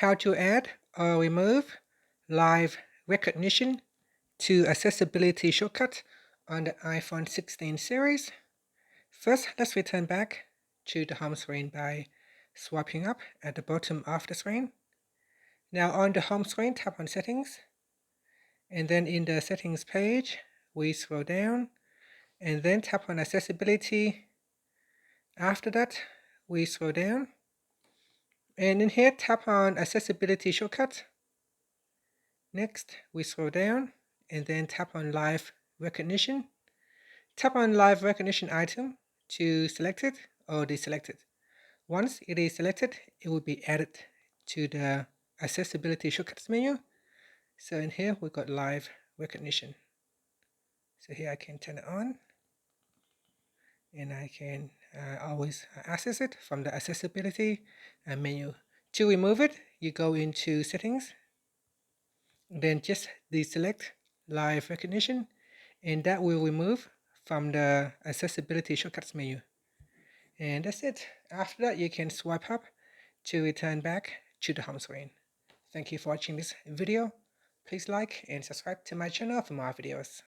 How to add or remove live recognition to accessibility shortcut on the iPhone 16 series. First, let's return back to the home screen by swiping up at the bottom of the screen. Now on the home screen, tap on Settings, and then in the Settings page, we scroll down and then tap on Accessibility. After that, we scroll down, and in here, tap on Accessibility Shortcut. Next, we scroll down and then tap on Live Recognition. Tap on Live Recognition item to select it or deselect it. Once it is selected, it will be added to the Accessibility Shortcuts menu. So in here, we've got Live Recognition. So here I can turn it on, and I can always access it from the Accessibility menu. To remove it, you go into Settings, then just deselect Live Recognition, and that will remove from the Accessibility Shortcuts menu. And that's it. After that, you can swipe up to return back to the home screen. Thank you for watching this video. Please like and subscribe to my channel for more videos.